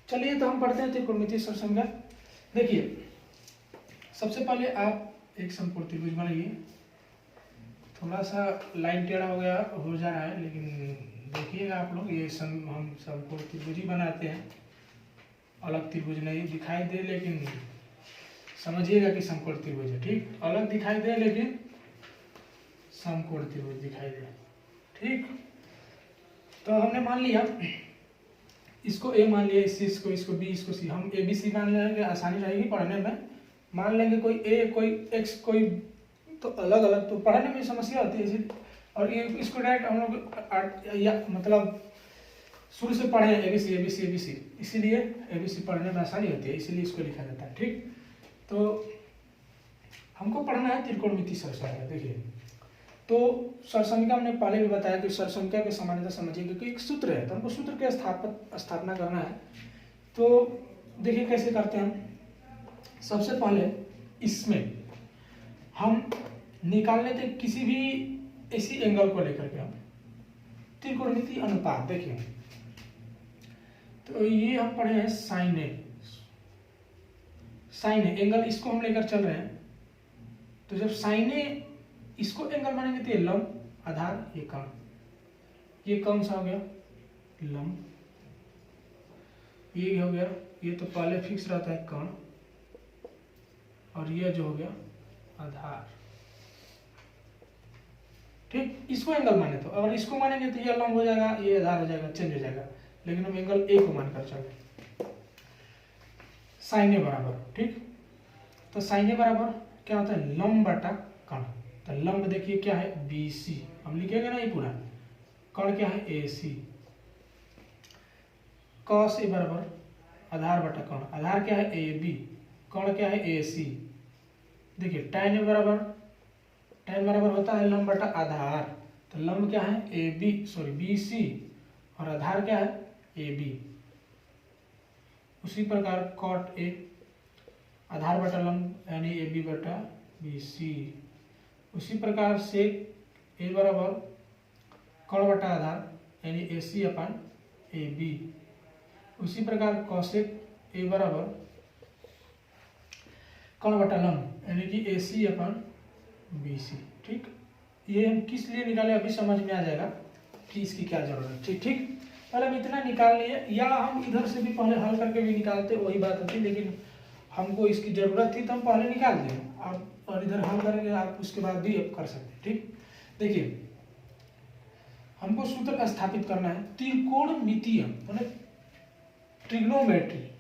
चलिए तो हम पढ़ते हैं त्रिकोणमितीय सरसंख्या। देखिए सबसे पहले आप एक समकोण त्रिभुज बनाइए। थोड़ा सा लाइन टेढ़ा हो गया हो जा रहा है, लेकिन देखिएगा आप लोग, ये हम समकोण त्रिभुज ही बनाते हैं, अलग त्रिभुज नहीं दिखाई दे, लेकिन समझिएगा कि समकोण त्रिभुज है। ठीक, अलग दिखाई दे लेकिन समकोण त्रिभुज दिखाई दे। ठीक, तो हमने मान लिया इसको ए मान लिया, इसको बी, इसको सी। हम ए बी सी मान लेंगे, आसानी रहेगी पढ़ने में। मान लेंगे कोई ए कोई एक्स कोई, तो अलग अलग तो पढ़ने में समस्या होती है। और ये इसको डायरेक्ट हम लोग या मतलब शुरू से पढ़े A B C A B C A B C, इसीलिए ए बी सी पढ़ने में आसानी होती है, इसीलिए इसको लिखा जाता है। ठीक, तो हमको पढ़ना है त्रिकोणमितीय सरसंख्या। देखिए तो सरसंख्या हमने पहले भी बताया कि सरसंख्या की सामान्यता समझिए, क्योंकि एक सूत्र है तो हमको सूत्र की स्थापना करना है। तो देखिए कैसे करते हैं हम। सबसे पहले इसमें हम निकाल लेते किसी भी ऐसी एंगल को लेकर के हम त्रिकोणमितीय अनुपात। देखिए तो ये हम पढ़े हैं sine A, sine A angle, इसको हम लेकर चल रहे हैं। तो जब साइन ए इसको एंगल मानेंगे तो ये लंब, आधार, ये कर्ण। ये कौन सा हो गया? लंब। ये हो गया, ये तो पहले फिक्स रहता है कर्ण, और ये जो हो गया आधार। ठीक, इसको एंगल माने तो, अगर इसको मानेंगे तो ये लंब हो जाएगा, ये आधार हो जाएगा, चेंज हो जाएगा। लेकिन हम एंगल ए को मानकर चले, साइन ए बराबर। ठीक, तो साइन ए बराबर क्या होता है? लंब बटा कर्ण। तो लंब देखिए क्या है? बी सी, हम लिखेंगे ना ये पूरा। कर्ण क्या है? ए सी। कॉस ए बराबर आधार बटा कर्ण, आधार क्या है? ए बी, कर्ण क्या है? ए सी। देखिए tan ए बराबर, tan बराबर होता है लंब बटा आधार। तो लंब क्या है? A B, sorry B C, और आधार क्या है? A B. उसी प्रकार कॉट ए, आधार बटा लंब यानी ए बी बटा बी सी। उसी प्रकार सेक ए बराबर कर्ण बटा आधार यानी ए सी अपन ए बी। उसी प्रकार कौशिक ए बराबर कर्ण बटा लंब यानी कि ए सी अपन बी सी। ठीक, ये हम किस लिए निकाले अभी समझ में आ जाएगा कि इसकी क्या जरूरत है। ठीक ठीक, पहले हम इतना निकाल लिए, या हम इधर से भी पहले हल करके भी निकालते, वही बात होती, लेकिन हमको इसकी जरूरत थी तो हम पहले निकाल दिए। आप और इधर हल करेंगे आप, उसके बाद भी आप कर सकते हैं। ठीक, देखिए हमको सूत्र स्थापित करना है त्रिकोणमितीय, मतलब ट्रिग्नोमेट्रिक,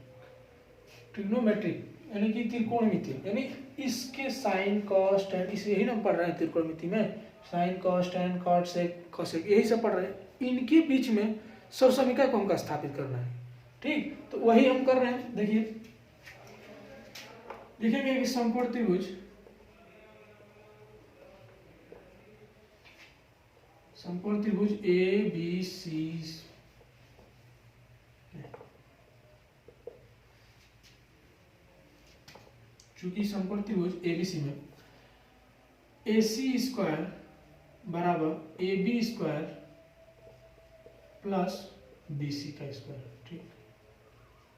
यानी कि त्रिकोणमितीय, यानी इसके साइन कॉस टैन, इसे यही ना पढ़ रहे हैं त्रिकोणमिति में, sine cos tan cot sec cosec, यही सब पढ़ रहे हैं। इनके बीच में सरसमीका को हमको स्थापित करना है। ठीक, तो वही हम कर रहे हैं। देखिए लिखेंगे कि समकोण त्रिभुज, समकोण त्रिभुज ए बी सी, चूंकि समकोण त्रिभुज ए बी सी में ए सी स्क्वायर बराबर A B square plus B C का स्क्वायर। ठीक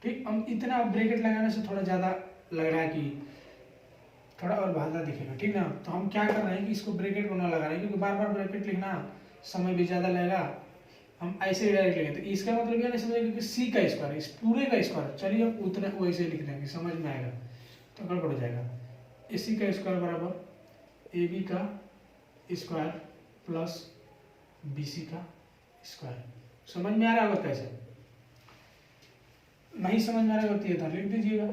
ठीक, हम इतना ब्रैकेट लगाने से थोड़ा ज़्यादा लग रहा है कि थोड़ा और भाषा दिखेगा। ठीक ना, तो हम क्या कर रहे हैं कि इसको ब्रैकेट को ना लगा रहे हैं, क्योंकि बार बार ब्रैकेट लिखना समय भी ज़्यादा लगेगा। हम ऐसे ही डायरेक्ट लेंगे, तो इसका मतलब यह नहीं समझेगा कि सी का स्क्वायर, इस पूरे का स्क्वायर। चलिए हम उतना वैसे लिख देंगे, समझ में आएगा तो गड़बड़ हो जाएगा। ए सी का स्क्वायर बराबर ए बी का स्क्वायर प्लस बी सी का स्क्वायर। समझ में आ रहा होगा? कैसे नहीं समझ में आ रहा होती है तो लिख दीजिएगा।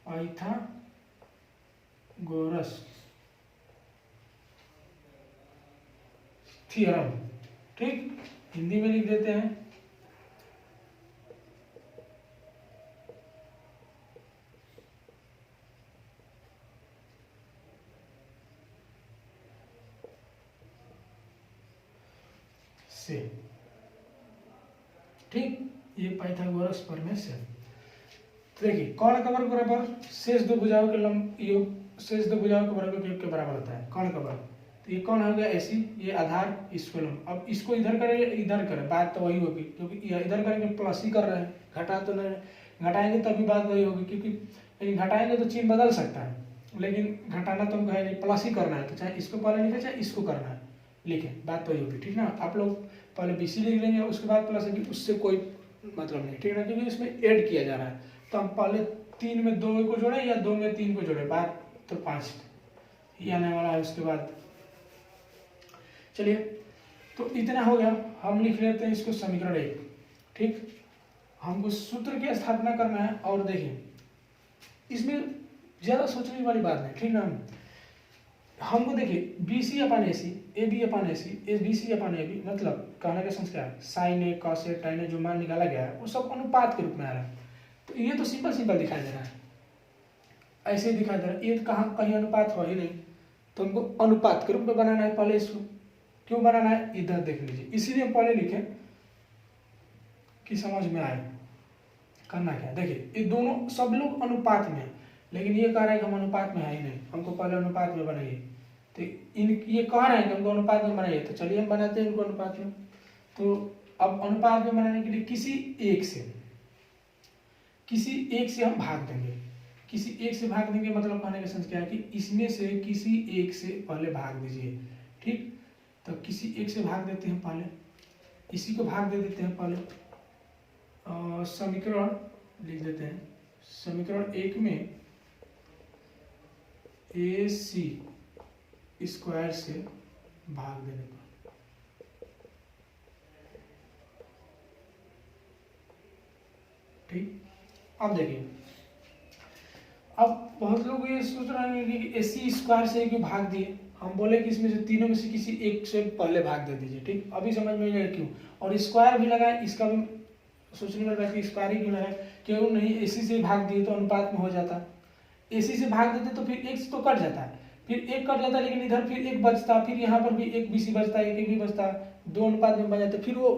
Pythagoras theorem. ठीक, हिंदी में लिख देते हैं। से ठीक, ये पाइथागोरस प्रमेय से। देखिए कर्ण का वर्ग बराबर शेष दो भुजाओं के लंब योग, शेष दो भुजाओं के वर्ग के योग के बराबर होता है। कर्ण का वर्ग तो ये कौन हो गया AC, ये आधार, इसको लंब। अब इसको इधर करेंगे इधर करें, बात तो वही होगी, क्योंकि इधर करेंगे प्लस ही कर रहे हैं, घटा तो नहीं, घटाएंगे तभी बात वही होगी, क्योंकि लेकिन घटाएंगे तो चिन्ह बदल सकता है, लेकिन घटाना तो हमको है नहीं, प्लस ही करना है, तो चाहे इसको पहले लिखे चाहे इसको करना है लिखे, बात तो वही होगी, ठीक ना। आप लोग पहले BC लिख लेंगे, उसके बाद प्लस है, उससे कोई मतलब नहीं, ठीक ना, क्योंकि इसमें ऐड किया जा रहा है। तो हम पहले 3 में 2 को जोड़े या 2 में 3 को जोड़े, बात तो 5 ही आने वाला है उसके बाद। चलिए, तो इतना हो गया, हम लिख लेते हैं इसको समीकरण 1, ठीक। हमको सूत्र की स्थापना करना है, और देखिए इसमें ज़्यादा सोचने वाली बात नहीं, ठीक ना। हमको देखिए BC अपन AC, AB upon AC, BC अपन AB, मतलब कहने का सेंस क्या है, साइन ए, कॉस ए, टाइन ए, जो मान निकाला गया है वो सब अनुपात के रूप में आ रहा है। तो ये तो सिंपल सिंपल दिखाई दे रहा है, ऐसे ही दिखाई दे रहा है, ये तो कहाँ कहीं अनुपात हो ही नहीं, तो हमको अनुपात के रूप में बनाना है। पहले इसको क्यों बनाना है, इधर देख लीजिए, इसीलिए हम पहले लिखें कि समझ में आए करना क्या। देखिए ये दोनों सब लोग अनुपात में है, लेकिन ये कह रहा है कि हम अनुपात में है ही नहीं, हमको पहले अनुपात में बनाइए। तो ये कह रहे हैं कि हमको अनुपात में बनाइए, तो चलिए हम बनाते हैं इनको अनुपात में। तो अब अनुपात में बनाने के लिए किसी एक से हम भाग देंगे, किसी एक से भाग देंगे, मतलब कहने का सेंस क्या है कि इसमें से किसी एक से पहले भाग दीजिए, ठीक। तो किसी एक से भाग देते हैं पहले, इसी को भाग दे देते हैं पहले, समीकरण लिख देते हैं, समीकरण 1 में AC स्क्वायर से भाग देने पर, ठीक। अब देखिए, अब बहुत लोग ये सोच रहे हैं कि AC स्क्वायर से क्यों भाग दिए, हम बोले कि इसमें से तीनों में से किसी एक से पहले भाग दे दीजिए, ठीक। अभी समझ में आएगा क्यों, और स्क्वायर भी लगाए, इसका भी सोचने वाली बात है, स्क्वायर ही क्यों लगाए, क्यों नहीं AC से भाग दिए तो अनुपात में हो जाता, AC से भाग देते तो फिर एक तो कट जाता है, फिर एक कट जाता है, लेकिन इधर फिर एक बचता, फिर यहाँ पर भी एक BC बचता है, एक भी बचता, 2 अनुपात में बन जाते, फिर वो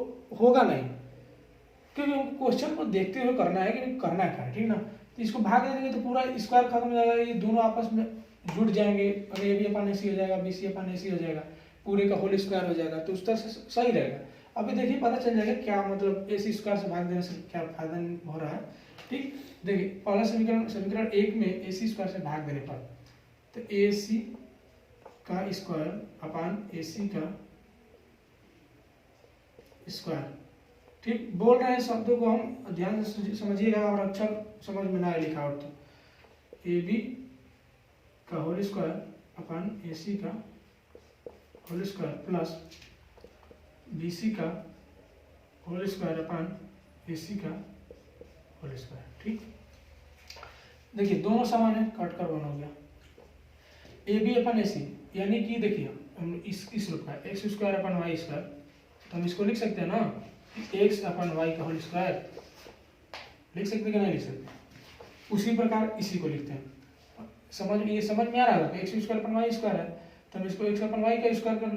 होगा नहीं, क्योंकि हमको क्वेश्चन को देखते हुए करना है कि करना क्या है, ठीक ना। तो इसको भाग दे देंगे तो पूरा स्क्वायर खत्म हो जाएगा, ये दोनों आपस में जुड़ जाएंगे, और AB अपन AC हो जाएगा, BC अपन AC हो जाएगा, पूरे का होल स्क्वायर हो जाएगा, तो उस तरह से सही रहेगा। अभी देखिए पता चल जाएगा क्या मतलब AC स्क्वायर से भाग देने से क्या फायदा हो रहा है, ठीक। देखिए पहला समीकरण 1 में AC स्क्वायर से भाग देने पर, तो AC का स्क्वायर अपान AC का स्क्वायर, ठीक। बोल रहे हैं शब्दों को हम ध्यान से समझिएगा, और अक्षर समझ में ना आए लिखा हो तो AB का होल स्क्वायर अपान AC का होल स्क्वायर प्लस BC का होल स्क्वायर अपान AC का होल स्क्वायर, ठीक। देखिए दोनों समान है, कट कर वन हो गया, AB अपन AC, यानी कि देखिए हम इस रूप का x square upon y square, तो हम इसको लिख सकते हैं ना, x अपन वाई का होल स्क्वायर, लिख सकते कि नहीं लिख सकते। उसी प्रकार इसी को लिखते हैं, ये समझ में आ रहा है, x square upon y square है, तो हम इसको x अपन वाई का स्क्वायर कर,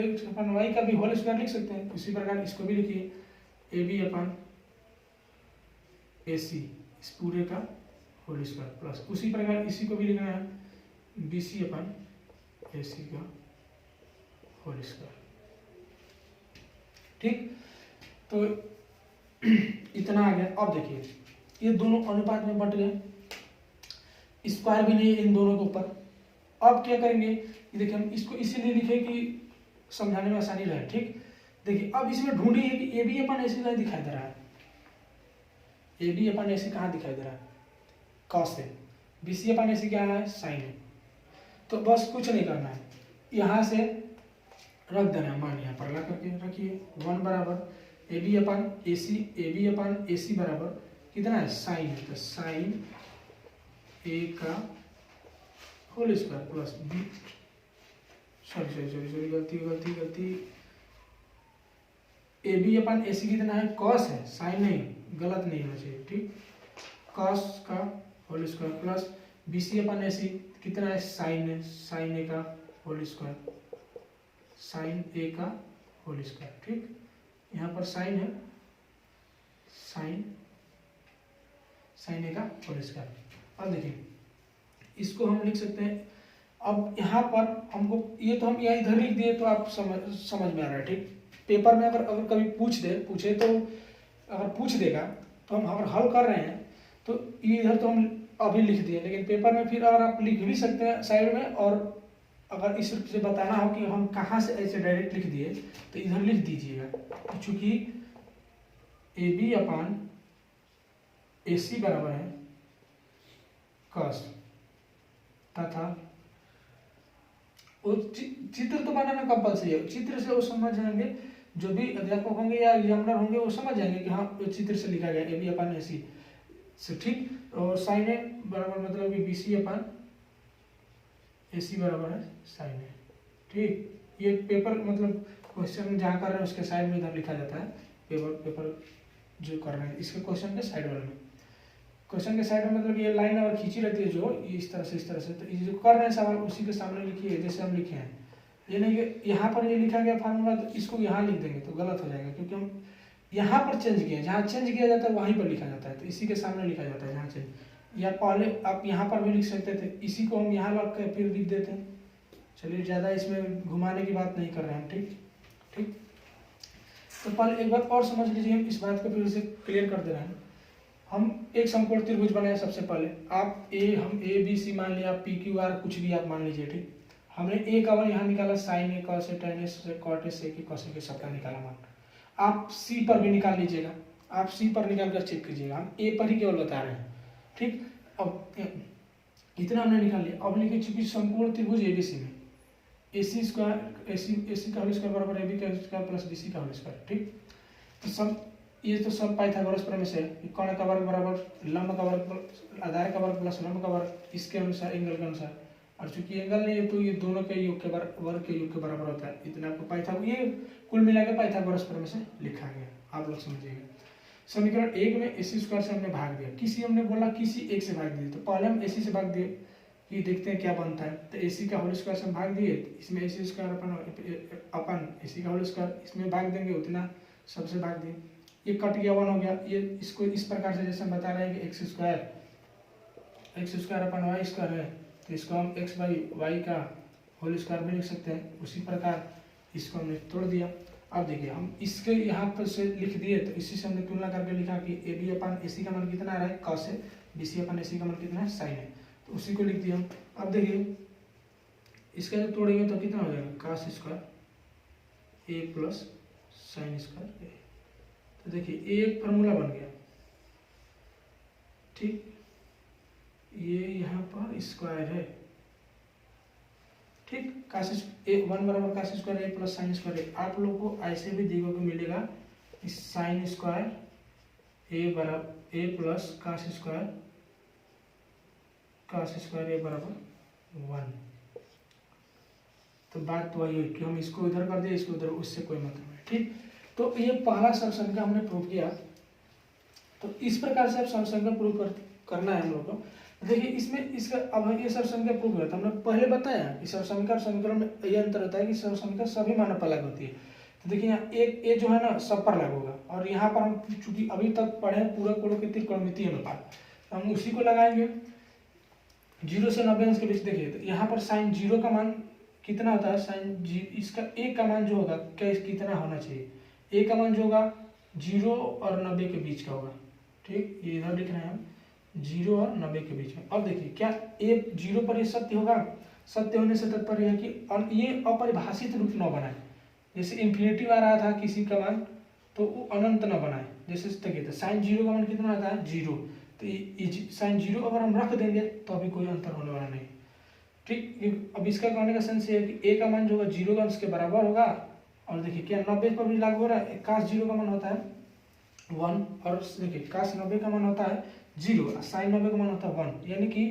x अपन वाई का भी होल स्क्वायर लिख सकते हैं। उसी प्रकार इसको भी लिखिए, AB अपन AC इस पूरे का होल स्क्वायर प्लस, उसी प्रकार इसी को भी लिखना है, BC अपन AC का होल स्क्वायर, ठीक। तो इतना आ गया। अब देखिए ये दोनों अनुपात में बट गए, स्क्वायर भी नहीं है इन दोनों के ऊपर। अब क्या करेंगे, ये देखिए हम इसको इसीलिए लिखे कि समझाने में आसानी रहे, ठीक। देखिए अब इसमें ढूंढिए कि AB अपन AC कहाँ दिखाई दे रहा है, AB अपन AC कहाँ दिखाई दे रहा है, कॉस है, BC अपन AC क्या है, साइन है। तो बस कुछ नहीं करना है, यहाँ से रख देना है, मान यहाँ पर ला करके रखिए, 1 बराबर AB अपन AC बराबर कितना है, साइन है, तो साइन A का whole square plus B, sorry गलती, AB अपन AC कितना है, कॉस है, साइन नहीं, गलत नहीं होना चाहिए, ठीक। कॉस का होल स्क्वायर प्लस BC अपन AC कितना है, साइन है, साइन A का होल स्क्वायर, साइन A का होल स्क्वायर, ठीक। यहाँ पर साइन है, साइन A का होल स्क्वायर। अब देखिए इसको हम लिख सकते हैं अब यहाँ पर हमको ये तो हम यहाँ इधर लिख दिए तो आप समझ में आ रहा है, ठीक। पेपर में अगर अगर कभी पूछे तो अगर पूछ देगा तो हम अगर हल कर रहे हैं तो ये इधर तो हम अभी लिख दिए, लेकिन पेपर में फिर अगर आप लिख भी सकते हैं साइड में, और अगर इस से बताना हो कि हम कहाँ से ऐसे डायरेक्ट लिख दिए तो इधर लिख दीजिएगा, चूंकि ए बी अपान ए सी बराबर है कॉस, तथा चित्र तो बनाना कंपल्सरी है, चित्र से वो समझ जाएंगे, जो भी अध्यापक होंगे या एग्जामिनर होंगे वो समझ जाएंगे कि हाँ चित्र से लिखा गया ए बी अपान ए सी से, ठीक। और साइन ए बराबर मतलब कि बी सी अपान ए सी बराबर है साइन ए, ठीक। ये पेपर मतलब क्वेश्चन जहाँ कर रहे हैं उसके साइड में इधर लिखा जाता है, पेपर जो कर रहे हैं इसके क्वेश्चन के साइड वाले में, क्वेश्चन के साइड में मतलब ये लाइन अगर खींची रहती है जो इस तरह से, तो ये जो कर रहे हैं सवाल उसी के सामने लिखिए जैसे हम लिखे हैं। ये नहीं कि यहाँ पर ये लिखा गया फार्मूला तो इसको यहाँ लिख देंगे तो गलत हो जाएगा, क्योंकि हम यहाँ पर चेंज किए, जहाँ चेंज किया जाता है वहीं पर लिखा जाता है, तो इसी के सामने लिखा जाता है जहाँ चेंज, या पहले आप यहाँ पर भी लिख सकते थे, इसी को हम यहाँ लग कर फिर लिख देते हैं। चलिए ज़्यादा इसमें घुमाने की बात नहीं कर रहे हैं, ठीक। तो पहले एक बार और समझ लीजिए, हम इस बात को फिर से क्लियर कर दे रहे हैं। हम एक समकोण त्रिभुज बनाए सबसे पहले, आप हम ए बी सी मान लिया, पी क्यू आर कुछ भी आप मान लीजिए, ठीक। हमने ए का मान यहाँ निकाला sine A cos A tan A cot A sec A cosec A सबका निकाला मान। आप सी पर भी निकाल लीजिएगा, आप सी पर निकाल कर चेक कीजिएगा, हम ए पर ही केवल बता रहे हैं, ठीक। अब इतना हमने निकाल लिया, अब लिखिए चूंकि समकोण त्रिभुज ए बी सी में ए सी स्क्वायर ए सी का होल स्क्वायर बराबर ए बी का स्क्वायर प्लस बी सी का होल स्क्वायर, ठीक। तो सब ये तो सब पाइथागोरस प्रमेय से कर्ण का वर्ग बराबर लंब का वर्ग आधार का वर्ग प्लस लंब का वर्ग, इसके अनुसार एंगल के अनुसार, और चूंकि एंगल नहीं है तो ये दोनों के योग के वर्ग के योग के बराबर होता है, इतना आपको पाइथागोरस ये कुल मिला के पाइथागोरस प्रमेय से लिखा गया, आप लोग समझिएगा। समीकरण 1 में ए सी स्क्वायर से हमने भाग दिया, किसी हमने बोला किसी एक से भाग दिए, तो पहले हम ए सी से भाग दिए कि देखते हैं क्या बनता है, तो ए सी का होल स्क्वायर से हम भाग दिए, इसमें ए सी स्क्वायर अपन ए सी का होल स्क्वायर इसमें भाग देंगे, उतना सबसे भाग दिए, ये कट गया 1 हो गया। ये इसको इस प्रकार से जैसे हम बता रहे हैं कि x square upon y square है, तो इसको हम एक्स बाई वाई का होल स्क्वायर भी लिख सकते हैं, उसी प्रकार इसको हमने तोड़ दिया। अब देखिए हम इसके यहाँ पर से लिख दिए, तो इसी से हमने तुलना करके लिखा कि A B upon A C का मान कितना आ रहा है कॉस है, बी सी अपन ए सी का मान कितना है साइन है, तो उसी को लिख दिया हम। अब देखिए इसका जो तोड़ेंगे तो कितना हो जाएगा कॉस स्क्वायर ए प्लस साइन स्क्वायर ए, तो देखिए एक फार्मूला बन गया, ठीक। ये यहाँ पर स्क्वायर है, ठीक। काश ए 1 बराबर काश स्क्वायर ए प्लस साइन स्क्वायर ए, आप लोगों को ऐसे भी देखो को मिलेगा इस साइन स्क्वायर ए बराबर ए प्लस काश स्क्वायर ए बराबर 1, तो बात तो वही है कि हम इसको इधर कर दिए इसको उधर, उससे कोई मतलब नहीं, ठीक। तो ये पहला सर्वसंख्या हमने प्रूव किया, तो इस प्रकार से अब सर्वसंख्या प्रूव करना है हम लोग को। देखिए इसमें इसका अब ये सर्वसंख्या प्रूव किया, तो हमने पहले बताया कि सर्वसंख्या और समीकरण में ये अंतर होता है कि सर्वसंख्या सभी मानों पर लागू होती है, तो देखिए यहाँ एक ए जो है ना सब पर लागू होगा, और यहाँ पर हम चूंकि अभी तक पढ़े पूरा कोणों के त्रिकोणमितीय अनुपात, तो हम उसी को लगाएंगे 0 से 90 अंश के बीच। देखिए तो यहाँ पर साइन 0 का मान कितना होता है, साइन जी इसका ए का मान जो होगा क्या कितना होना चाहिए, ए का मान जो होगा 0 और 90 के बीच का होगा, ठीक। ये इधर लिख रहे हैं हम 0 और 90 के बीच में। अब देखिए क्या ए 0 पर ये सत्य होगा, सत्य होने से तात्पर्य है कि ये अपरिभाषित रूप न बनाए, जैसे इन्फिनिटी आ रहा था किसी का मान तो वो अनंत न बनाए, जैसे देखिए तो साइन 0 का मान कितना आता है 0, तो साइन 0 अगर हम रख देंगे तो अभी कोई अंतर होने वाला नहीं, ठीक। अब इसका कहने का सेंस ये है कि ए का मान जो होगा 0 का उसके बराबर होगा, और देखिए क्या 90 पर भी लागू हो रहा है, काश 0 का मान होता है 1, और देखिए काश 90 का मान होता है 0, साइन 90 का मान होता है 1, यानी कि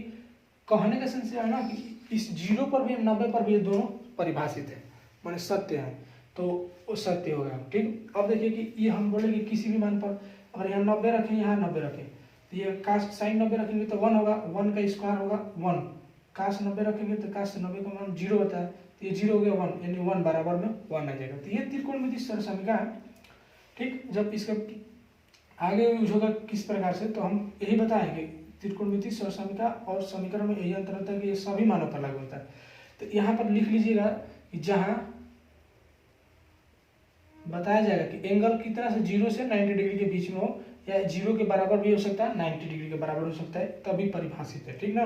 कहने का सेंस है ना कि इस 0 पर भी 90 पर भी ये दोनों परिभाषित है, माने सत्य है, तो वो सत्य हो गया, ठीक। अब देखिए कि ये हम बोलेंगे किसी भी मान पर अगर यहाँ 90 रखें यहाँ 90 रखें, तो ये काश साइन 90 रखेंगे तो 1 होगा, 1 का स्क्वायर होगा 1, काश 90 रखेंगे तो काश 90 का मान 0 होता है, तो ये 0 हो गया 1, यानी 1 बराबर में 1 आ जाएगा, तो ये त्रिकोणमितीय सर्वसंख्या है, ठीक। जब इसका आगे यूज होगा किस प्रकार से, तो हम यही बताएंगे त्रिकोणमितीय सर्वसंख्या और समीकरण में यही अंतर होता है कि ये सभी मानों पर लागू होता है। तो यहाँ पर लिख लीजिएगा कि जहाँ बताया जाएगा कि एंगल कितना से 0 से 90 डिग्री के बीच में हो, या 0 के बराबर भी हो सकता है, 90 डिग्री के बराबर हो सकता है, तभी परिभाषित है। ठीक ना।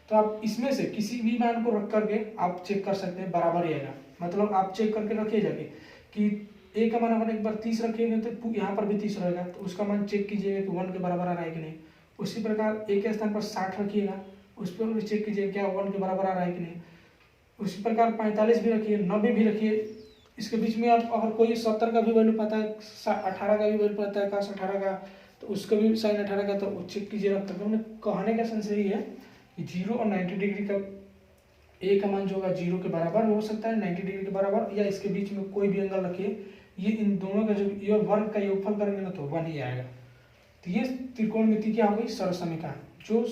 तो आप इसमें से किसी भी मान को रख करके आप चेक कर सकते हैं, बराबर ही आएगा। मतलब आप चेक करके रखिए जाके कि ए का मान अगर एक बार 30 रखेंगे तो यहाँ पर भी 30 रहेगा, तो उसका मान चेक कीजिएगा कि 1 के बराबर आ रहा है कि नहीं। उसी प्रकार ए के स्थान पर 60 रखिएगा, उस पर भी चेक कीजिए क्या 1 के बराबर आ रहा है कि नहीं। उसी प्रकार 45 भी रखिए, 90 भी रखिए। इसके बीच में आप अगर कोई 70 का भी वैल्यू पता है, 18 का भी वैल्यू पता है, cos 18 का, तो उसका भी sin 18 का, तो चेक कीजिए रख करके। हमने कहने का सेंस यही है कि 0 और 90 डिग्री का ए का मान जो होगा 0 के बराबर हो सकता है, 90 डिग्री के बराबर, या इसके बीच में कोई भी एंगल रखिए। ये इन दोनों का जो ये वर्ग का योगफल करेंगे ना तो 1 ही आएगा। तो ये त्रिकोणमिति क्या हो गई, सरसमिका, जो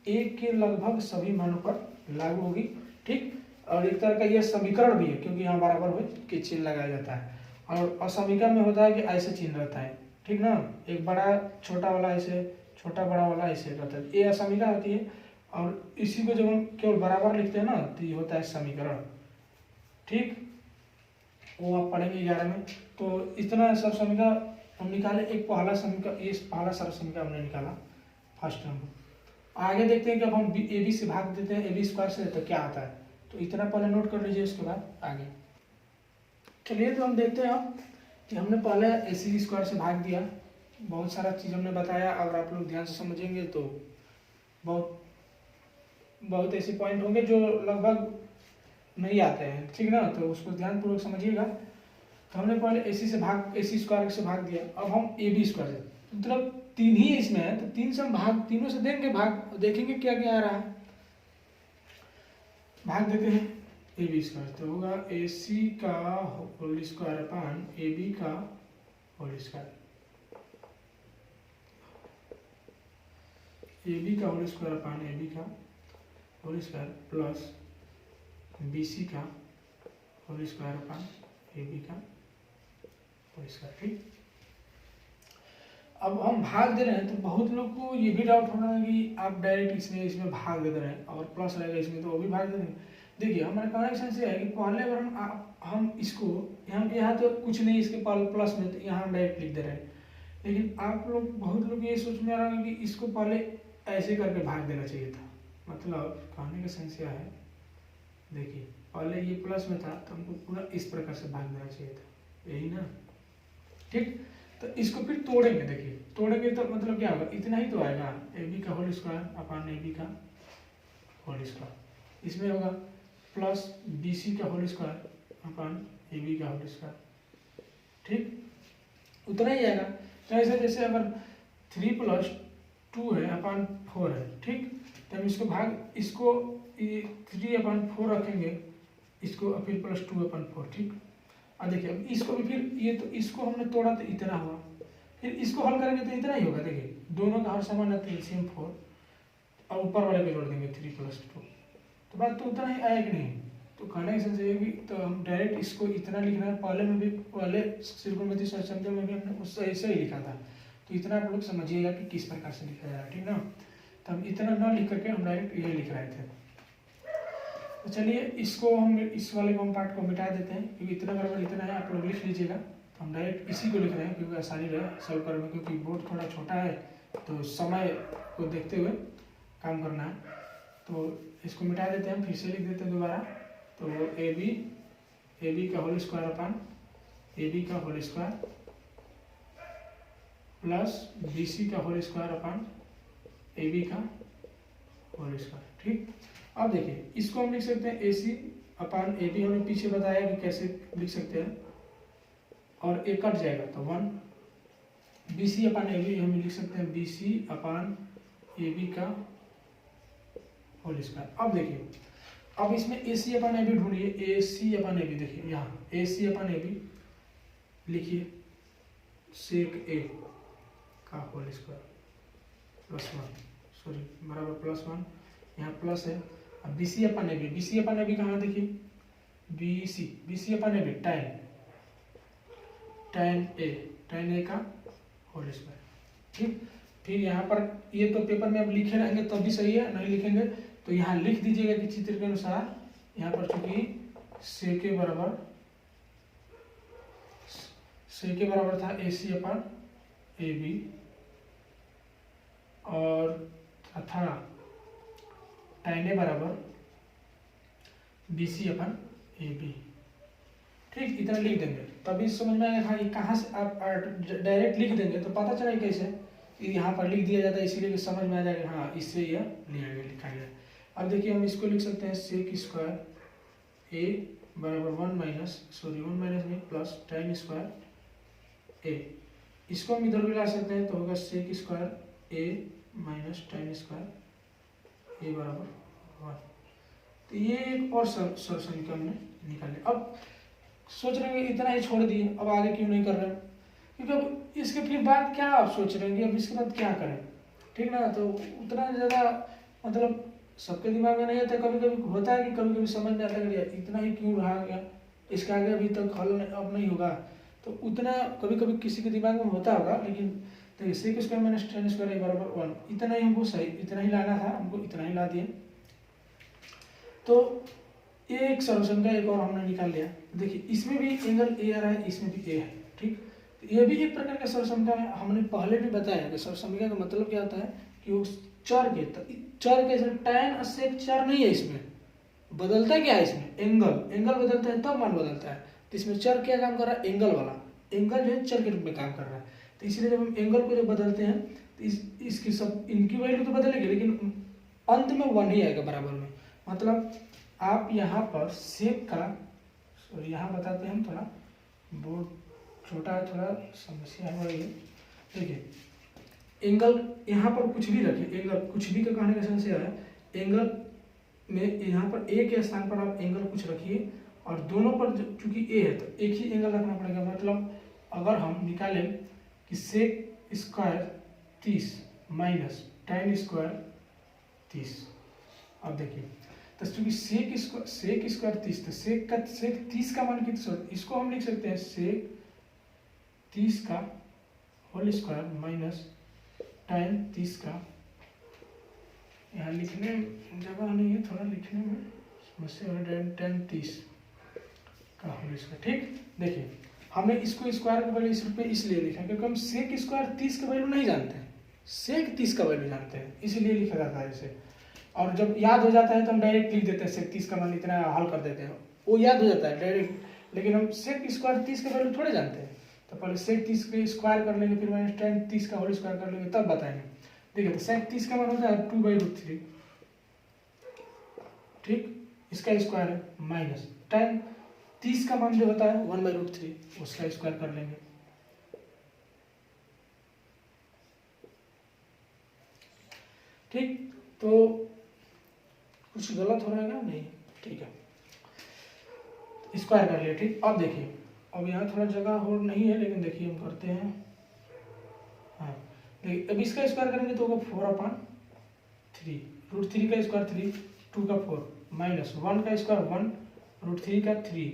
ए के लगभग सभी मानों पर लागू होगी। ठीक। और एक तरह का यह समीकरण भी है, क्योंकि यहाँ बराबर हो के चिन्ह लगाया जाता है। और असमीका में होता है कि ऐसे चिन्ह रहता है। ठीक ना, एक बड़ा छोटा वाला ऐसे, छोटा बड़ा वाला ऐसे रहता है, ये असमीका होती है। और इसी को जब हम केवल बराबर लिखते हैं ना तो ये होता है समीकरण। ठीक, वो आप पढ़ेंगे 11 में। तो इतना सब समीका हम निकाले। एक पहला समीका, ये पहला सरल समीका हमने निकाला फर्स्ट नंबर। आगे देखते हैं कि अब हम ए बी से भाग देते हैं, ए बी स्क्वायर से, तो क्या आता है। तो इतना पहले नोट कर लीजिए, उसके बाद आगे चलिए। तो हम देखते हैं अब कि हमने पहले ए सी स्क्वायर से भाग दिया। बहुत सारा चीज़ हमने बताया, अगर आप लोग ध्यान से समझेंगे तो बहुत ऐसे पॉइंट होंगे जो लगभग नहीं आते हैं। ठीक ना, तो उसको ध्यानपूर्वक समझिएगा। तो हमने पहले ए सी से भाग, ए सी स्क्वायर से भाग दिया। अब हम ए बी स्क्वायर से, मतलब 3 ही इसमें है, तो 3 से हम भाग, तीनों से देंगे भाग, देखेंगे क्या क्या आ रहा है। भाग देते हैं ए बी स्क्वायर, तो होगा ए सी का whole square upon A B का होल स्क्वायर, ए बी का whole square upon A B का whole square plus B C का whole square upon A B का होल स्क्वायर। ठीक। अब हम भाग दे रहे हैं, तो बहुत लोग को ये भी डाउट होना है कि आप डायरेक्ट इसमें भाग दे रहे हैं और प्लस रहेगा इसमें तो वो भी भाग दे रहे हैं। देखिए हमारे कनेक्शन से है कि पहले बार हम इसको यहाँ तो कुछ नहीं, इसके प्लस में, तो यहाँ हम डायरेक्ट लिख दे रहे हैं। लेकिन आप लोग, बहुत लोग ये सोच में आ रहा है कि इसको पहले ऐसे करके भाग देना चाहिए था। मतलब कहने का सेंस क्या है, देखिए पहले ये प्लस में था तो हमको पूरा इस प्रकार से भाग देना चाहिए था, यही ना। ठीक। तो इसको फिर तोड़ेंगे। देखिए तोड़ेंगे तो मतलब क्या होगा, इतना ही तो आएगा, ए बी का whole square upon A B का होल स्क्वायर। इसमें होगा प्लस बी सी का whole square upon A B का होल स्क्वायर। ठीक, उतना ही आएगा। तो ऐसे जैसे अगर 3 + 2 है अपान 4 है। ठीक, तो हम इसको भाग, इसको 3/4 रखेंगे, इसको फिर प्लस 2/4। ठीक। अब देखिए अब इसको भी फिर ये, तो इसको हमने तोड़ा तो इतना हुआ, फिर इसको हल करेंगे तो इतना ही होगा। देखिए दोनों का हर समान है, तो एलसीएम 4 और ऊपर वाले को जोड़ देंगे 3 + 2, तो बात तो उतना ही आया कि नहीं। तो कहने का सेंस ये कि तो हम डायरेक्ट इसको इतना लिखना है। पहले में भी, पहले त्रिकोणमिति सहसंबंध में भी हमने उससे ऐसे ही लिखा था, तो इतना आप लोग समझिएगा कि किस प्रकार से लिखा जा रहा है। ठीक ना, तो हम इतना ना लिख करके हम डायरेक्ट ये लिख रहे थे। तो चलिए इसको हम, इस वाले को हम पार्ट को मिटा देते हैं, क्योंकि इतना बराबर इतना है, आप लोग लिख लीजिएगा। तो हम डायरेक्ट इसी को लिख रहे हैं क्योंकि आसानी रहे सॉल्व करने में, क्योंकि बोर्ड थोड़ा छोटा है तो समय को देखते हुए काम करना है। तो इसको मिटा देते हैं, फिर से लिख देते हैं दोबारा। तो ए बी का whole square upon A B का whole square plus B C का whole square upon A B का होल स्क्वायर। ठीक। अब देखिए इसको हम लिख सकते हैं ए सी अपान ए बी, हमने पीछे बताया कि कैसे लिख सकते हैं, और ए कट जाएगा तो 1। B C upon A B हम लिख सकते हैं B C upon A B का होल स्क्वायर। अब देखिए, अब इसमें ए सी अपान ए बी ढूंढिए, ए सी अपान ए बी, देखिए यहाँ ए सी अपान ए बी लिखिए, सेक ए का होल स्क्वायर प्लस 1, सॉरी बराबर प्लस 1, यहाँ प्लस है। अब B C upon A B, B C upon A B कहाँ, देखिए B C upon A B tan A का होल स्क्वायर। ठीक। फिर यहाँ पर ये तो पेपर में अब लिखे रहेंगे तब भी सही है, नहीं लिखेंगे तो यहाँ लिख दीजिएगा कि चित्र के अनुसार यहाँ पर चूंकि से के बराबर था AC अपन AB और था tan A बराबर BC अपन AB। ठीक, इतना लिख देंगे तभी समझ में आएगा। हाँ, ये कहाँ से आप डायरेक्ट लिख देंगे तो पता चला कैसे, यहाँ पर लिख दिया जाता है, इसीलिए समझ में आ जाएगा हाँ इससे यह लिया गया, लिखा गया। अब देखिए हम इसको लिख सकते हैं सेक स्क्वायर ए बराबर 1 माइनस नहीं प्लस tan स्क्वायर ए। इसको हम इधर भी ला सकते हैं तो होगा सेक स्क्वायर ए माइनस tan स्क्वायर ए बराबर 1। तो ये एक और समीकरण हमने निकाले। अब सोच रहे हैं इतना ही छोड़ दिए, अब आगे क्यों नहीं कर रहे हैं, क्योंकि अब इसके फिर बाद क्या आप सोच रहे हैं कि अब इसके बाद क्या करें, ठीक ना। तो उतना ज़्यादा मतलब सबके दिमाग में नहीं आता, कभी कभी होता है कि कभी कभी समझ में आता है कि इतना ही क्यों रहा गया, इसका आगे अभी तक हल अब नहीं होगा। तो उतना कभी कभी किसी के दिमाग में होता होगा, लेकिन देखिए sec square minus tan square बराबर 1, इतना ही हमको सही, इतना ही लाना था, हमको इतना ही ला दिए। तो ये एक सॉल्यूशन का एक और हमने निकाल लिया। देखिए इसमें भी एंगल ए आ रहा है, इसमें भी ए है, ठीक। ये भी एक प्रकार का सॉल्यूशन है। हमने पहले भी बताया कि सॉल्यूशन का मतलब क्या होता है कि उस चर के tan और सेक चर नहीं है, इसमें बदलता क्या है, इसमें एंगल बदलता है तब मान बदलता है। तो इसमें चर क्या काम कर रहा है, एंगल वाला, एंगल जो है चर के रूप में काम कर रहा है। तो इसलिए जब हम एंगल को जब बदलते हैं तो इसकी सब इनकी वैल्यू तो बदलेगी, लेकिन अंत में 1 ही आएगा बराबर में। मतलब आप यहाँ पर सेक का, सॉरी यहाँ बताते हैं हम, थोड़ा बोर्ड छोटा है, थोड़ा समस्या है बड़ी। देखिए एंगल यहाँ पर कुछ भी रखिए, एंगल कुछ भी का कहने का सेंस है, एंगल में यहाँ पर ए के स्थान पर आप एंगल कुछ रखिए और दोनों पर चूंकि ए है तो एक ही एंगल रखना पड़ेगा। मतलब अगर हम निकालें कि sec square 30 minus tan square 30, अब देखिए तो चूंकि सेक स्क्वायर 30, तो सेक 30 का मान कितना, इसको हम लिख सकते हैं सेक 30 का होल स्क्वायर माइनस tan 30 का, यहाँ लिखने जगह नहीं है, थोड़ा लिखने में समस्या हो रही है, tan 30 का होल स्क्वायर। ठीक, देखिए हमने इसको स्क्वायर का वैल्यू इस रूप में इसलिए लिखा क्योंकि हम सेक स्क्वायर 30 का वैल्यू नहीं जानते हैं, सेक 30 का वैल्यू जानते हैं, इसीलिए लिखा जाता है इसे। और जब याद हो जाता है तो हम डायरेक्ट लिख देते हैं सेक 30 का मान इतना, हल कर देते हैं, वो याद हो जाता है डायरेक्ट। लेकिन हम सेक स्क्वायर 30 का वैल्यू थोड़े जानते हैं, तो पहले सेक 30 के स्क्वायर कर लेंगे, फिर माइनस tan 30 का होल स्क्वायर कर लेंगे, तब बताएंगे। देखिए तो सेक 30 का मान होता है 2/√3, ठीक, इसका स्क्वायर है, माइनस tan 30 का मान जो होता है 1/√3, उसका स्क्वायर कर लेंगे। ठीक, तो कुछ गलत हो रहा है क्या, नहीं, ठीक है, स्क्वायर कर लिया। ठीक, अब देखिए अब यहाँ थोड़ा जगह हो नहीं है, लेकिन देखिए हम करते हैं। हाँ देखिए अब इसका स्क्वायर करेंगे तो होगा 4/3, √3 का स्क्वायर 3, 2 का 4 माइनस 1 का स्क्वायर 1, √3 का 3।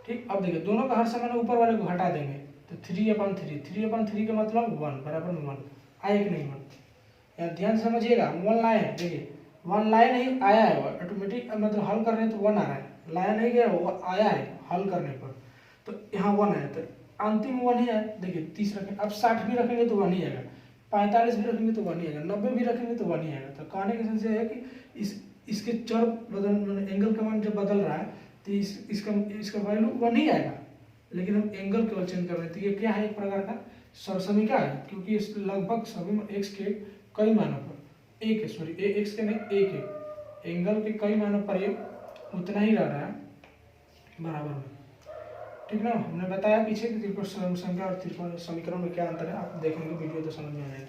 ठीक, अब देखिए दोनों का हर समान ऊपर वाले को हटा देंगे तो 3/3 का मतलब 1 बराबर में 1 आए कि नहीं 1, यार ध्यान से समझिएगा, 1 लाए हैं, देखिए 1 लाए नहीं आया है, ऑटोमेटिक मतलब हल कर रहे हैं तो 1 आ रहा है, लाया नहीं गया, वो आया है हल करने पर, तो यहाँ 1 आया, तो अंतिम 1 ही है। देखिए 30 रखें, अब 60 भी रखेंगे तो 1 ही आएगा, 45 भी रखेंगे तो 1 ही आएगा, 90 भी रखेंगे तो 1 ही आएगा। तो कहने का सेंस है कि इसके चर बदल, एंगल का मान जब बदल रहा है तो इसका वैल्यू 1 ही आएगा, लेकिन हम एंगल केवल चेंज कर रहे हैं। तो ये क्या है, एक प्रकार का सरसमीका है, क्योंकि इस लगभग सभी एक्स के कई मानों पर एक्स के नहीं एक एंगल के कई मानों पर ये उतना ही रह रहा है बराबर में। ठीक ना, हमने बताया पीछे कि त्रिकोण संख्या और त्रिकोण समीकरण में क्या अंतर है, आप देखेंगे वीडियो तो समझ में आ जाएगा।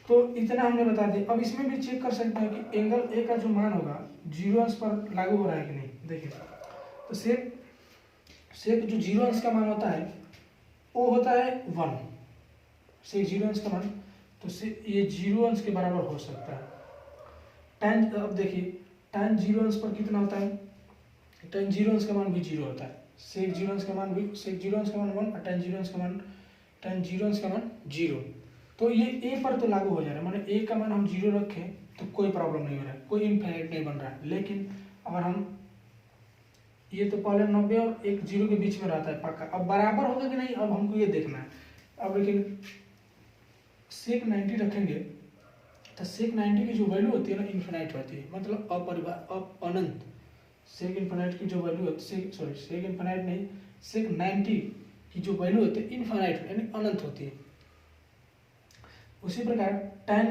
तो इतना हमने बता दिया। अब इसमें भी चेक कर सकते हैं कि एंगल ए का जो मान होगा 0 अंश पर लागू हो रहा है कि नहीं। देखिए तो सेक जो 0 अंश का मान होता है वो होता है 1, सेक 0 अंश का मान, तो ये 0 अंश के बराबर हो सकता है। tan, अब देखिए tan 0 अंश पर कितना होता है, tan 0 अंश का मान भी 0 होता है, सेक 0 अंश का मान भी, सेक 0 अंश का मान 1 और tan 0 अंश का मान 0। तो ये ए पर तो लागू हो जा रहा है, माने ए का मान हम 0 रखें तो कोई प्रॉब्लम नहीं हो रहा है, कोई इनफाइनाइट नहीं बन रहा है। लेकिन अगर हम ये तो पहले 90 और एक जीरो के बीच में रहता है पक्का। अब बराबर होगा कि नहीं अब हमको ये देखना है। अब लेकिन सेक 90 रखेंगे तो सेक 90 की जो वैल्यू होती है ना इन्फिनाइट होती है, मतलब अनंत। सेक इन्फिनाइट की जो वैल्यू होती है, सॉरी सेक इन्फिनाइट नहीं, सेक 90 की जो वैल्यू होती है इन्फिनाइट यानी अनंत होती है। उसी प्रकार tan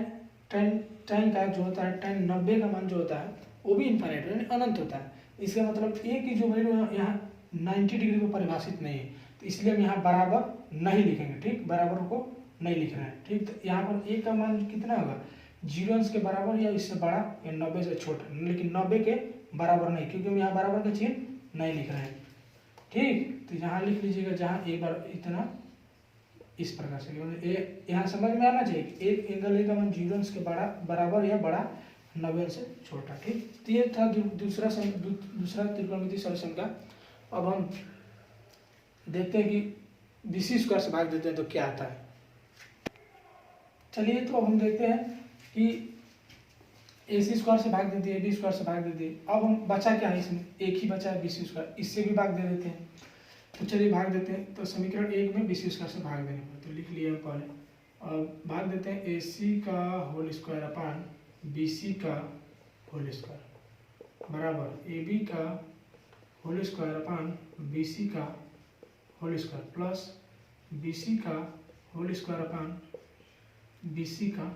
tan का जो होता है tan 90 का मान जो होता है वो भी इन्फिनाइट यानी अनंत होता है। इसका मतलब ए की जो वैल्यू यहाँ 90 डिग्री में परिभाषित नहीं है, तो इसलिए हम यहाँ बराबर नहीं लिखेंगे। ठीक, बराबर को नहीं लिख रहे हैं। ठीक, तो यहाँ पर ए का मान कितना होगा, 0 अंश के बराबर या इससे बड़ा या 90 से छोटा, लेकिन 90 के बराबर नहीं, क्योंकि हम यहाँ बराबर का चिन्ह नहीं लिख रहे हैं। ठीक, तो यहाँ लिख लीजिएगा जहाँ एक बार इतना इस प्रकार से, मतलब यहाँ समझ में आना चाहिए एक एंगल ए का मान 0 अंश के बराबर या बड़ा 90 अंश से छोटा। ठीक, तो ये था दूसरा त्रिकोणमितीय सॉल्यूशन का। अब हम देखते हैं कि बीसी स्क्वायर से भाग देते हैं तो क्या आता है। चलिए, तो अब हम देखते हैं कि AC स्क्वायर से भाग दे दिए, AB स्क्वायर से भाग दे दिए। अब हम बचा क्या है, इसमें एक ही बचा है BC स्क्वायर, इससे भी भाग दे देते हैं। तो चलिए भाग देते हैं। तो समीकरण 1 में BC स्क्वायर से भाग देने पर, तो लिख लिए हम पहले, और भाग देते हैं AC का होल स्क्वायर अपान BC का होल स्क्वायर बराबर AB का होल स्क्वायर अपान BC का होल स्क्वायर प्लस BC का होल स्क्वायर अपान BC का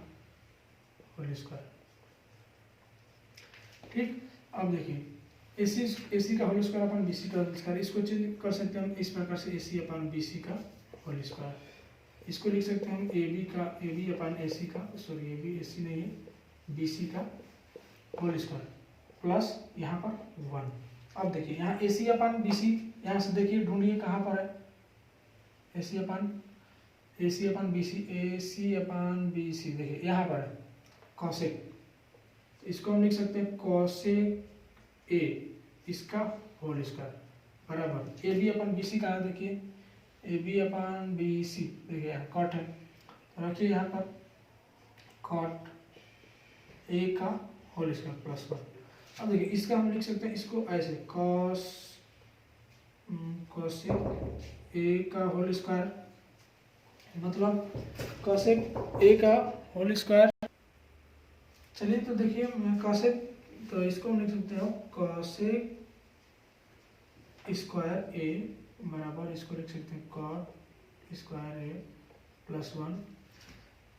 होल स्क्वायर। ठीक, अब देखिए AC का होल स्क्वायर अपन BC का होल स्क्वायर, इसको चेंज कर सकते हैं हम इस प्रकार से, AC अपन BC का होल स्क्वायर। इसको लिख सकते हैं हम AB अपन AC का, सॉरी AB AC नहीं है, BC का होल स्क्वायर प्लस यहाँ पर 1। अब देखिए यहाँ AC अपन BC, यहाँ से देखिए ढूंढिए कहाँ पर है, AC अपन BC देखिए यहाँ पर है कॉसेक, इसको हम लिख सकते हैं कॉसेक A इसका होल स्क्वायर बराबर AB अपन BC कहाँ देखिए, AB अपन BC देखिए यहाँ कॉट है, तो रखिए यहाँ पर कॉट A का होल स्क्वायर प्लस 1। अब देखिए इसका हम लिख सकते हैं इसको ऐसे कॉसेक A का होल स्क्वायर, मतलब कॉसेक A का होल स्क्वायर। चलिए, तो देखिए कॉसेक, तो इसको हम लिख सकते हो कॉसेक स्क्वायर A बराबर, इसको लिख सकते हैं कॉट स्क्वायर A प्लस 1।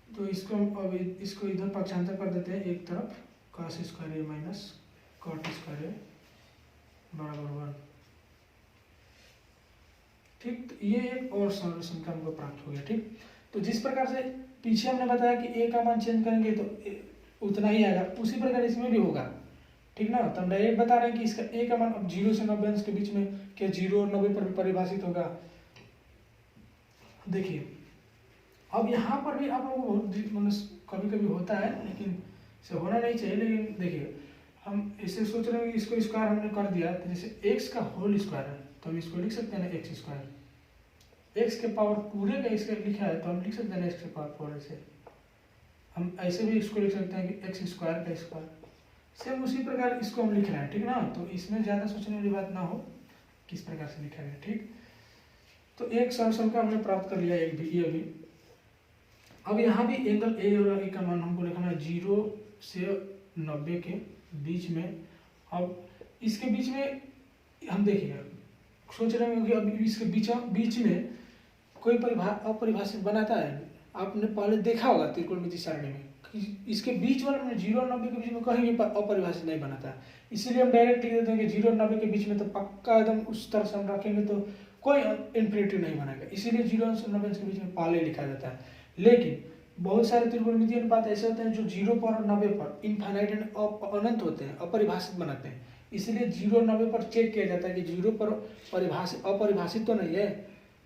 तो इसको हम अब इसको इधर पक्षांतर कर देते हैं एक तरफ, cos square A minus cot square A बराबर 1। ठीक, तो ये एक और सॉल्यूशन का हमको प्राप्त हो गया। ठीक, तो जिस प्रकार से पीछे हमने बताया कि A का मान चेंज करेंगे तो उतना ही आएगा, उसी प्रकार इसमें भी होगा। ठीक ना, तो हम डायरेक्ट बता रहे हैं कि इसका A का मान अब 0 से 90 अंश के बीच में क्या 0 और 90 पर परिभाषित होगा। देखिए अब यहाँ पर भी आप लोगों को कभी कभी होता है, लेकिन इसे होना नहीं चाहिए। लेकिन देखिए हम इसे सोच रहे हैं कि इसको स्क्वायर हमने कर दिया, तो जैसे x का होल स्क्वायर है तो हम इसको लिख सकते हैं ना x स्क्वायर, x के पावर पूरे का इसका लिखा है तो हम लिख सकते हैं ना x के पावर 4। ऐसे हम ऐसे भी इसको लिख सकते हैं कि x स्क्वायर का स्क्वायर, सेम उसी प्रकार इसको हम लिख रहे हैं। ठीक ना, तो इसमें ज़्यादा सोचने वाली बात ना हो किस प्रकार से लिखा गया। ठीक, तो एक सॉल्यूशन का हमने प्राप्त कर लिया, एक भी ये भी। अब यहाँ भी एंगल ए और ए का मान हमको लिखना है 0 से 90 के बीच में। अब इसके बीच में हम देखिएगा, सोच रहे हैं कि अब इसके बीच में कोई अपरिभाषित बनाता है। आपने पहले देखा होगा त्रिकोणमितीय सारणी में इसके बीच वाले में 0 और 90 के बीच में कहीं भी अपरिभाषित नहीं बनाता है, इसीलिए हम डायरेक्ट लिख देते हैं कि 0 और 90 के बीच में तो पक्का एकदम उस तरह से हम रखेंगे तो कोई इन्फिनिटी नहीं बनेगा, इसीलिए 0 और 90 के बीच में पहले लिखा जाता है। लेकिन बहुत सारे त्रिकोणमितीय अनुपात ऐसे होते हैं जो 0 पर और 90 पर इनफाइनाइट अनंत होते हैं, अपरिभाषित बनाते हैं, इसलिए 0 और 90 पर चेक किया जाता है कि 0 पर अपरिभाषित तो नहीं है,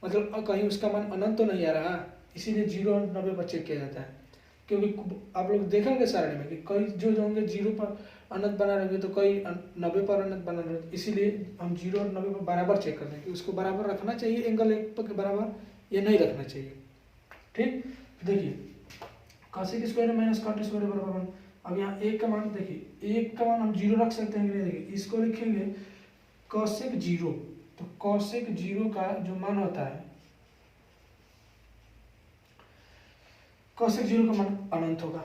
मतलब कहीं उसका मान अनंत तो नहीं आ रहा, इसीलिए 0 और 90 पर चेक किया जाता है। क्योंकि आप लोग देखेंगे सारणी में कि कई जो होंगे 0 पर अनंत बना रहेंगे तो कई 90 पर अनंत बना रहेंगे, इसीलिए हम 0 और 90 पर बराबर चेक करते हैं कि उसको बराबर रखना चाहिए एंगल एक के बराबर या नहीं रखना चाहिए। ठीक, देखिए cosec square minus cot square बराबर 1। अब यहाँ एक का मान देखिए, एक का मान हम 0 रख सकते हैं कि नहीं, देखिए इसको लिखेंगे कॉसेक जीरो, तो कॉसेक जीरो का जो मान होता है, कॉसेक जीरो का मान अनंत होगा।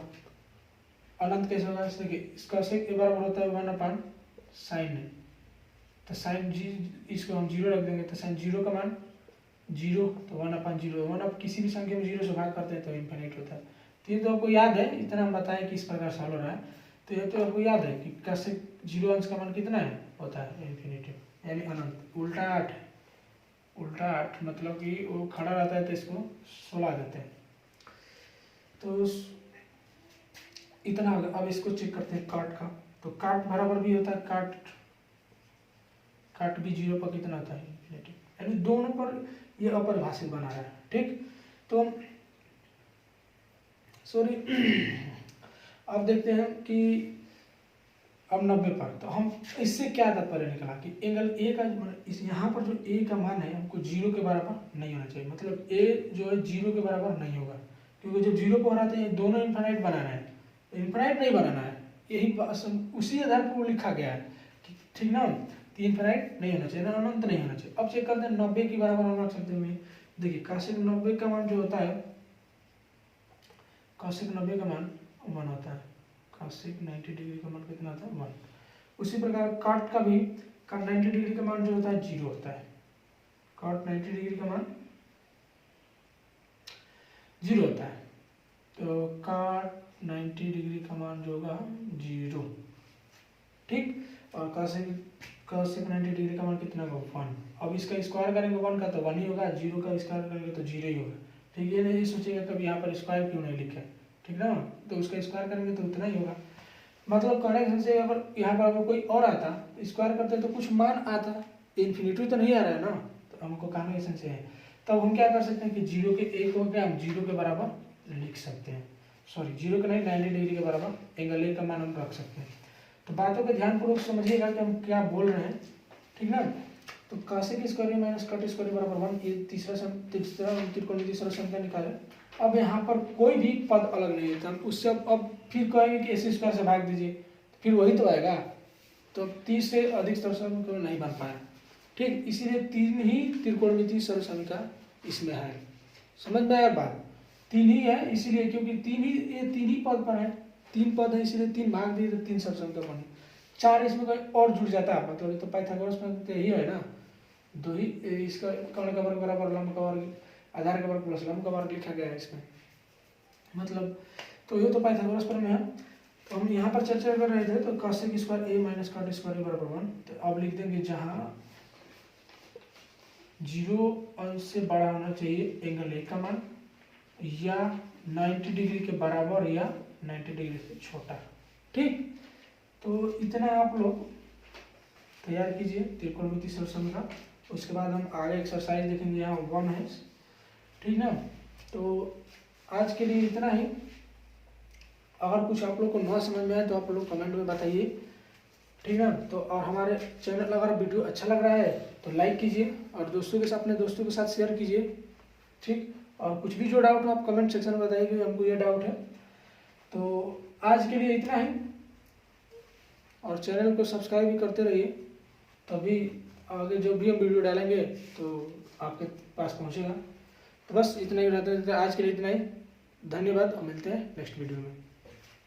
अनंत कैसे होगा? देखिए कॉसेक ए बराबर होता है 1/sin है, तो साइन जी इसको हम जीरो रख देंगे, तो साइन जीरो का मान जीरो, तो 1/0। 1 अब किसी भी संख्या में जीरो से भाग करते हैं तो इन्फिनिट होता है। तो ये तो आपको याद है, इतना हम बताएं कि इस प्रकार सॉल्व हो रहा है। तो ये तो आपको याद है कि कैसे जीरो अंश का मान कितना है होता है इन्फिनिटी, यानी अनंत। उल्टा 8, उल्टा 8 मतलब कि वो खड़ा रहता है तो इसको 16 देते हैं, तो इतना होगा। अब इसको चेक करते हैं काट का, तो काट बराबर भी होता है काट भी जीरो पर कितना होता है इन्फिनिटी, यानी दोनों पर ये अपरिभाषित बना रहा है। ठीक, तो सॉरी अब देखते हैं कि अब 90 पर, तो हम इससे क्या तात्पर्य निकला कि एंगल ए का इस यहाँ पर जो ए का मान है हमको जीरो के बराबर नहीं होना चाहिए, मतलब ए जो है जीरो के बराबर नहीं होगा, क्योंकि जब जीरो को हराते हैं दोनों इन्फिनाइट बनाना है, इन्फिनाइट नहीं बनाना है, यही उसी आधार पर वो लिखा गया है, ठीक ना। तो इन्फिनाइट नहीं होना चाहिए ना, अनंत नहीं होना चाहिए। अब चेक करते हैं 90 के बराबर होना सकते हैं। देखिए कॉसेक 90 का मान जो होता है, कॉसेक 90 का मान 1 होता है, कॉसेक 90 डिग्री का मान कितना होता है 1। उसी प्रकार काट का भी 90 डिग्री का मान जो होता है 0 होता है, काट 90 डिग्री का मान 0 होता है, तो काट 90 डिग्री का मान जो होगा 0। ठीक, और कॉसेक 90 डिग्री का मान कितना होगा 1। अब इसका स्क्वायर करेंगे 1 का तो 1 ही होगा, 0 का स्क्वायर करेंगे तो 0 ही होगा। ठीक, ये नहीं सोचिएगा कभी यहाँ पर स्क्वायर क्यों नहीं लिखा है, ठीक ना, तो उसका स्क्वायर करेंगे तो उतना ही होगा। मतलब कहने से अगर यहाँ पर अगर कोई और आता स्क्वायर करते तो कुछ मान आता, इन्फिनिटी तो नहीं आ रहा है ना, तो हमको कहने से है। तब हम क्या कर सकते हैं कि 0 के एक हो गया, हम 0 के बराबर लिख सकते हैं, सॉरी 0 के नहीं 90 डिग्री के बराबर एंगल ए का मान हम रख सकते हैं। तो बातों को ध्यानपूर्वक समझिएगा कि हम क्या बोल रहे हैं, ठीक ना। तो cosec square minus cut square बराबर 1, ये तीसरा त्रिकोणमितीय सरल संख्या निकाले। अब यहाँ पर कोई भी पद अलग नहीं है, उससे अब फिर कहेंगे कि ऐसे स्क्वायर से भाग दीजिए, फिर वही तो आएगा, तो 30 से अधिक सरल संख्या नहीं बन पाया। ठीक, इसीलिए 3 ही त्रिकोणमितीय सरल संख्या इसमें है। समझ में आया बात? 3 ही है इसीलिए, क्योंकि 3 ही पद पर है, 3 पद है इसीलिए 3 भाग दिए तो 3 सरल संख्या बनी। 4 इसमें कोई और जुड़ जाता है, मतलब तो पाइथागोरस में तो यही है ना, 2 ही, इसका कर्ण का वर्ग बराबर लंब का वर्ग, आधार का वर्ग प्लस लंब का वर्ग लिखा गया है इसमें, मतलब तो ये तो पाइथागोरस पर में है। तो हम यहाँ पर चर्चा कर रहे थे, तो कॉसेक स्क्वायर ए माइनस कॉट स्क्वायर बराबर 1। तो अब लिख देंगे जहाँ 0 अंश से बड़ा होना चाहिए एंगल ए का मान, या 90 डिग्री के बराबर या 90 डिग्री से छोटा। ठीक, तो इतना आप लोग तैयार कीजिए त्रिकोणमितीय सरल संख्या। उसके बाद हम आगे एक्सरसाइज देखेंगे, यहाँ 1 है, ठीक ना। तो आज के लिए इतना ही। अगर कुछ आप लोग को ना समझ में आए तो आप लोग कमेंट में बताइए, ठीक है। तो और हमारे चैनल अगर वीडियो अच्छा लग रहा है तो लाइक कीजिए और दोस्तों के साथ, अपने दोस्तों के साथ शेयर कीजिए, ठीक। और कुछ भी जो डाउट हो आप कमेंट सेक्शन में बताइए कि हमको ये डाउट है। तो आज के लिए इतना ही, और चैनल को सब्सक्राइब भी करते रहिए, तभी आगे जो भी हम वीडियो डालेंगे तो आपके पास पहुंचेगा। तो बस इतना ही रहता है आज के लिए, इतना ही। धन्यवाद और मिलते हैं नेक्स्ट वीडियो में।